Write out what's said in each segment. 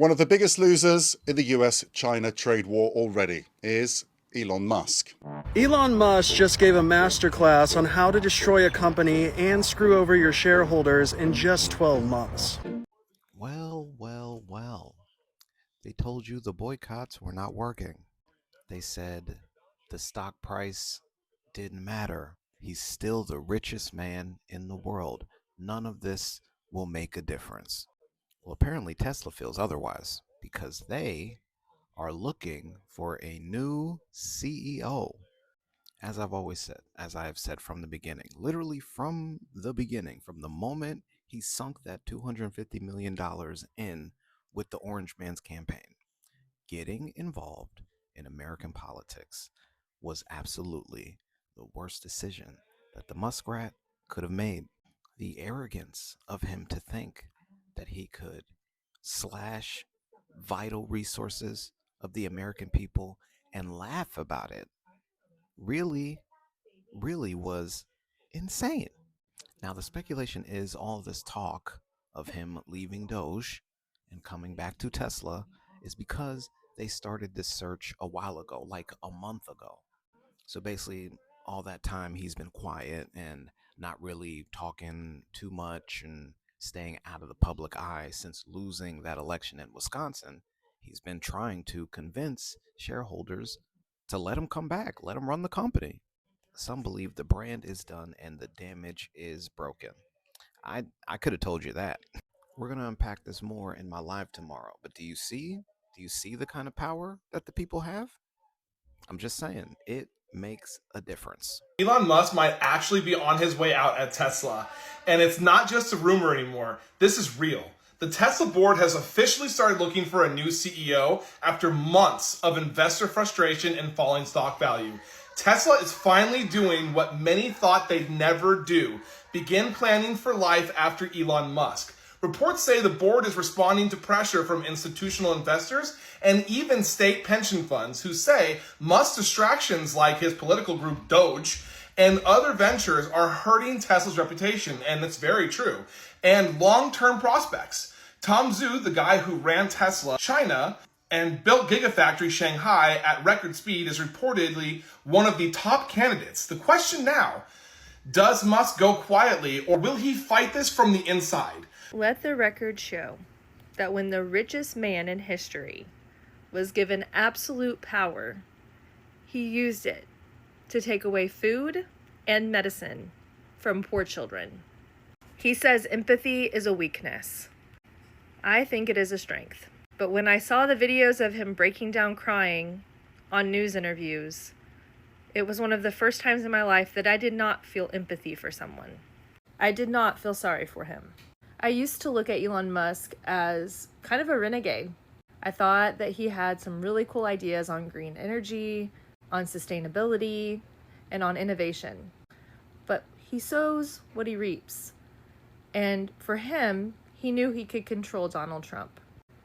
One of the biggest losers in the US-China trade war already is Elon Musk. Elon Musk just gave a masterclass on how to destroy a company and screw over your shareholders in just 12 months. Well. They told you the boycotts were not working. They said the stock price didn't matter. He's still the richest man in the world. None of this will make a difference. Well, apparently Tesla feels otherwise because they are looking for a new CEO. As I've always said, as I have said from the beginning, literally from the beginning, from the moment he sunk that $250 million in with the Orange Man's campaign, getting involved in American politics was absolutely the worst decision that the muskrat could have made. The arrogance of him to think that he could slash vital resources of the American people and laugh about it really was insane. Now, the speculation is all this talk of him leaving Doge and coming back to Tesla is because they started this search a while ago, like a month ago. So basically, all that time he's been quiet and not really talking too much and staying out of the public eye since losing that election in Wisconsin. He's been trying to convince shareholders to let him come back, let him run the company. Some believe the brand is done and the damage is broken. I could have told you that. We're going to unpack this more in my live tomorrow. But do you see? Do you see the kind of power that the people have? I'm just saying, it makes a difference. Elon Musk might actually be on his way out at Tesla. And it's not just a rumor anymore. This is real. The Tesla board has officially started looking for a new CEO after months of investor frustration and falling stock value. Tesla is finally doing what many thought they'd never do: begin planning for life after Elon Musk. Reports say the board is responding to pressure from institutional investors and even state pension funds who say Musk's distractions like his political group Doge and other ventures are hurting Tesla's reputation, and it's very true, and long-term prospects. Tom Zhu, the guy who ran Tesla China and built Gigafactory Shanghai at record speed, is reportedly one of the top candidates. The question now, does Musk go quietly or will he fight this from the inside? Let the record show that when the richest man in history was given absolute power, he used it to take away food and medicine from poor children. He says empathy is a weakness. I think it is a strength. But when I saw the videos of him breaking down crying on news interviews, it was one of the first times in my life that I did not feel empathy for someone. I did not feel sorry for him. I used to look at Elon Musk as kind of a renegade. I thought that he had some really cool ideas on green energy, on sustainability, and on innovation. But he sows what he reaps. And for him, he knew he could control Donald Trump.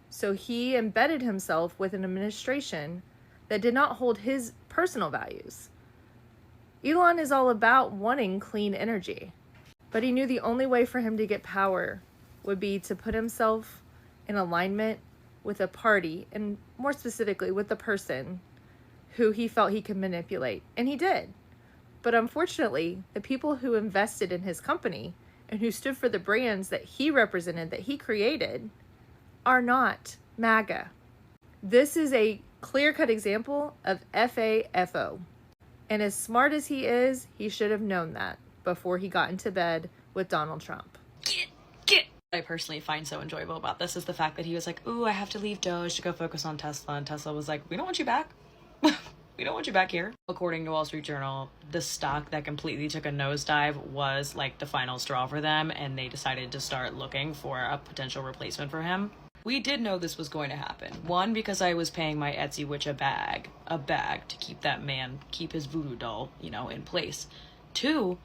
So he embedded himself with an administration that did not hold his personal values. Elon is all about wanting clean energy. But he knew the only way for him to get power would be to put himself in alignment with a party, and more specifically with the person who he felt he could manipulate. And he did. But unfortunately, the people who invested in his company and who stood for the brands that he represented, that he created, are not MAGA. This is a clear-cut example of FAFO. And as smart as he is, he should have known that before he got into bed with Donald Trump. I personally find so enjoyable about this is the fact that he was like, ooh, I have to leave Doge to go focus on Tesla. And Tesla was like, we don't want you back. We don't want you back here. According to Wall Street Journal, the stock that completely took a nosedive was like the final straw for them, and they decided to start looking for a potential replacement for him. We did know this was going to happen. One, because I was paying my Etsy witch a bag to keep that man, keep his voodoo doll, in place. Two,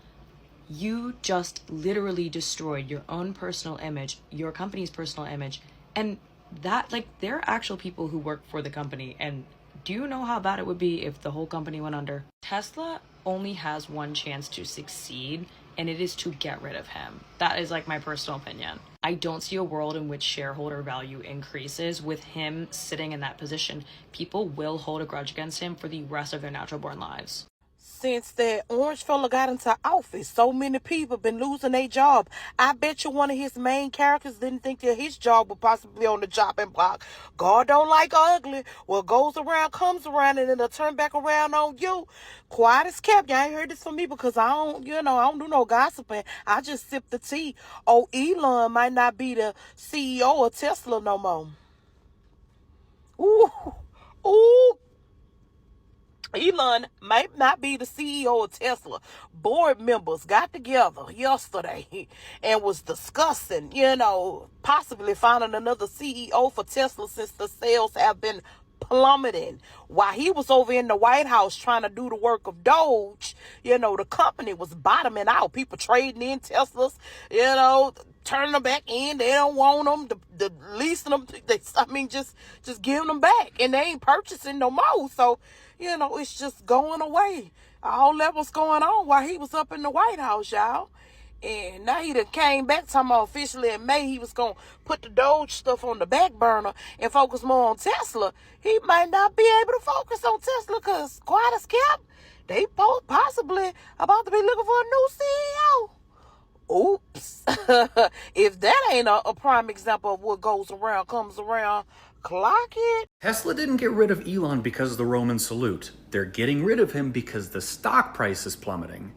you just literally destroyed your own personal image, your company's personal image, and that, there are actual people who work for the company, and do you know how bad it would be if the whole company went under? Tesla only has one chance to succeed, and it is to get rid of him. That is my personal opinion. I don't see a world in which shareholder value increases with him sitting in that position. People will hold a grudge against him for the rest of their natural born lives. Since that orange fella got into office, so many people been losing their job. I bet you one of his main characters didn't think that his job would possibly be on the chopping block. God don't like ugly. What goes around comes around, and it'll turn back around on you. Quiet as kept. Y'all ain't heard this from me because I don't do no gossiping. I just sip the tea. Oh, Elon might not be the CEO of Tesla no more. Ooh, ooh. Elon might not be the CEO of Tesla. Board members got together yesterday and was discussing, possibly finding another CEO for Tesla since the sales have been plummeting. While he was over in the White House trying to do the work of Doge, the company was bottoming out. People trading in Teslas, turning them back in. They don't want them, the leasing them. Just giving them back, and they ain't purchasing no more. So, it's just going away. All that was going on while he was up in the White House, y'all. And now he done came back talking about officially in May he was going to put the Doge stuff on the back burner and focus more on Tesla. He might not be able to focus on Tesla because, quiet as kept, they possibly about to be looking for a new CEO. Oops. If that ain't a prime example of what goes around comes around, clock it. Tesla didn't get rid of Elon because of the Roman salute. They're getting rid of him because the stock price is plummeting.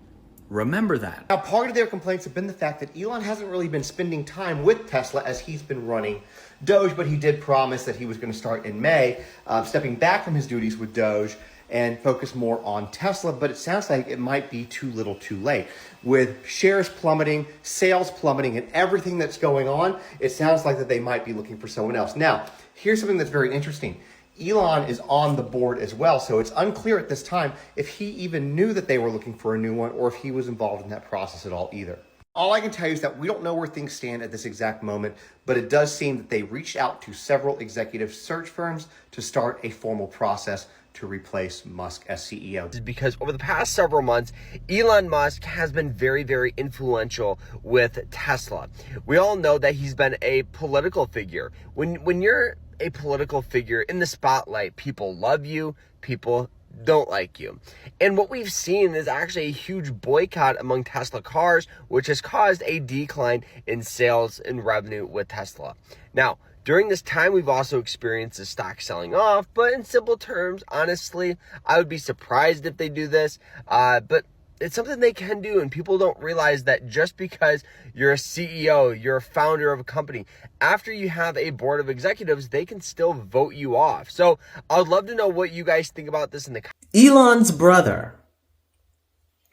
Remember that. Now, part of their complaints have been the fact that Elon hasn't really been spending time with Tesla as he's been running Doge, but he did promise that he was going to start in May, stepping back from his duties with Doge and focus more on Tesla, but it sounds like it might be too little too late. With shares plummeting, sales plummeting, and everything that's going on, it sounds like that they might be looking for someone else. Now, here's something that's very interesting. Elon is on the board as well, so it's unclear at this time if he even knew that they were looking for a new one or if he was involved in that process at all either. All I can tell you is that we don't know where things stand at this exact moment, but it does seem that they reached out to several executive search firms to start a formal process to replace Musk as CEO. Because over the past several months, Elon Musk has been very, very influential with Tesla. We all know that he's been a political figure. When you're a political figure in the spotlight, people love you, people don't like you. And what we've seen is actually a huge boycott among Tesla cars, which has caused a decline in sales and revenue with Tesla. Now, during this time, we've also experienced the stock selling off, but in simple terms, honestly, I would be surprised if they do this, but it's something they can do, and people don't realize that just because you're a CEO, you're a founder of a company, after you have a board of executives, they can still vote you off. So I'd love to know what you guys think about this in the comments. Elon's brother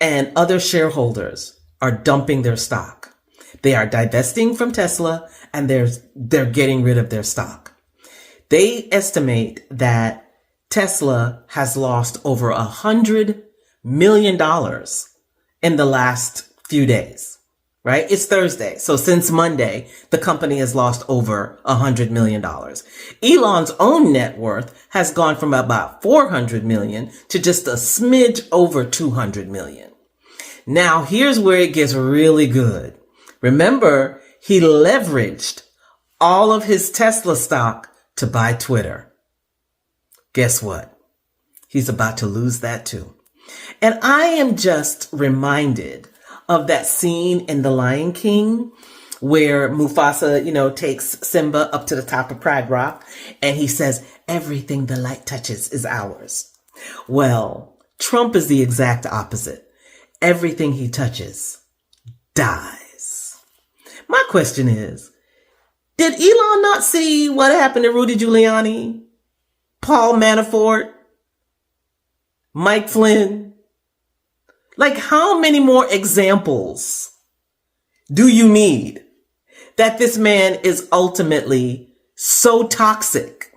and other shareholders are dumping their stock. They are divesting from Tesla, and they're getting rid of their stock. They estimate that Tesla has lost over $100 million in the last few days, right? It's Thursday. So since Monday, the company has lost over $100 million. Elon's own net worth has gone from about 400 million to just a smidge over 200 million. Now, here's where it gets really good. Remember, he leveraged all of his Tesla stock to buy Twitter. Guess what? He's about to lose that too. And I am just reminded of that scene in The Lion King where Mufasa, takes Simba up to the top of Pride Rock and he says, everything the light touches is ours. Well, Trump is the exact opposite. Everything he touches dies. My question is, did Elon not see what happened to Rudy Giuliani, Paul Manafort, Mike Flynn? Like, how many more examples do you need that this man is ultimately so toxic,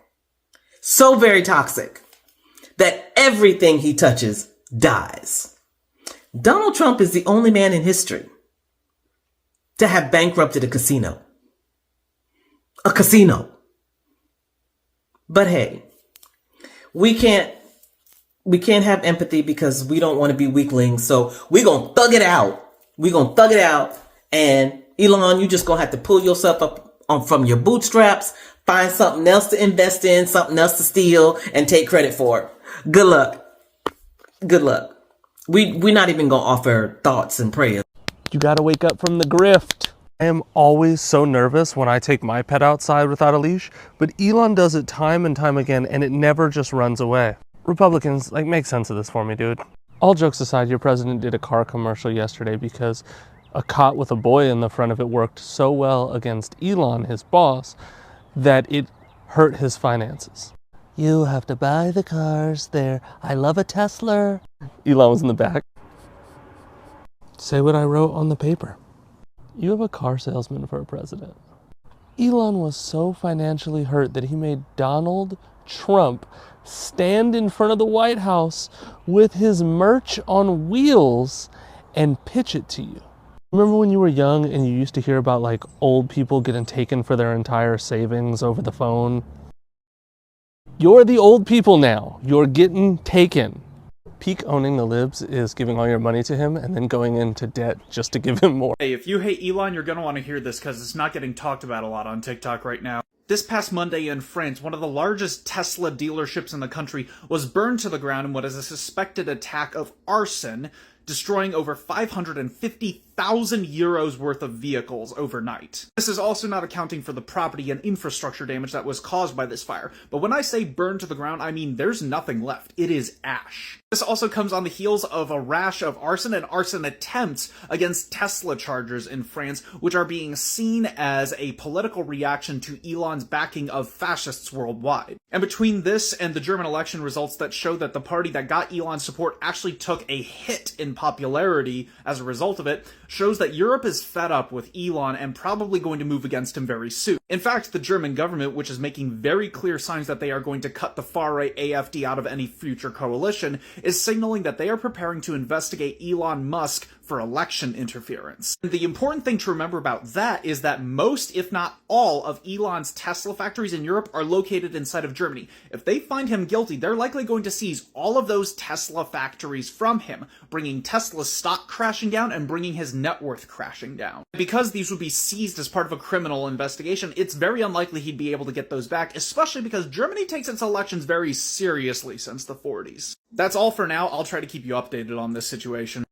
so very toxic, that everything he touches dies? Donald Trump is the only man in history to have bankrupted a casino. A casino. But hey, we can't have empathy because we don't want to be weaklings. So we're going to thug it out. We're going to thug it out and Elon, you just gonna have to pull yourself up from your bootstraps, find something else to invest in, something else to steal, and take credit for it. Good luck. Good luck. We're not even gonna offer thoughts and prayers. You gotta wake up from the grift. I am always so nervous when I take my pet outside without a leash, but Elon does it time and time again, and it never just runs away. Republicans, make sense of this for me, dude. All jokes aside, your president did a car commercial yesterday because a cot with a boy in the front of it worked so well against Elon, his boss, that it hurt his finances. You have to buy the cars there. I love a Tesla. Elon was in the back. Say what I wrote on the paper. You have a car salesman for a president. Elon was so financially hurt that he made Donald Trump stand in front of the White House with his merch on wheels and pitch it to you. Remember when you were young and you used to hear about old people getting taken for their entire savings over the phone? You're the old people now. You're getting taken. Peak owning the libs is giving all your money to him and then going into debt just to give him more. Hey, if you hate Elon, you're going to want to hear this because it's not getting talked about a lot on TikTok right now. This past Monday in France, one of the largest Tesla dealerships in the country was burned to the ground in what is a suspected attack of arson, destroying over 550,000 euros worth of vehicles overnight. This is also not accounting for the property and infrastructure damage that was caused by this fire. But when I say burned to the ground, I mean there's nothing left. It is ash. This also comes on the heels of a rash of arson and arson attempts against Tesla chargers in France, which are being seen as a political reaction to Elon's backing of fascists worldwide. And between this and the German election results that show that the party that got Elon's support actually took a hit in popularity as a result of it, shows that Europe is fed up with Elon and probably going to move against him very soon. In fact, the German government, which is making very clear signs that they are going to cut the far-right AfD out of any future coalition, is signaling that they are preparing to investigate Elon Musk for election interference. And the important thing to remember about that is that most, if not all, of Elon's Tesla factories in Europe are located inside of Germany. If they find him guilty, they're likely going to seize all of those Tesla factories from him, bringing Tesla's stock crashing down and bringing his net worth crashing down. Because these would be seized as part of a criminal investigation, it's very unlikely he'd be able to get those back, especially because Germany takes its elections very seriously since the 40s. That's all for now. I'll try to keep you updated on this situation.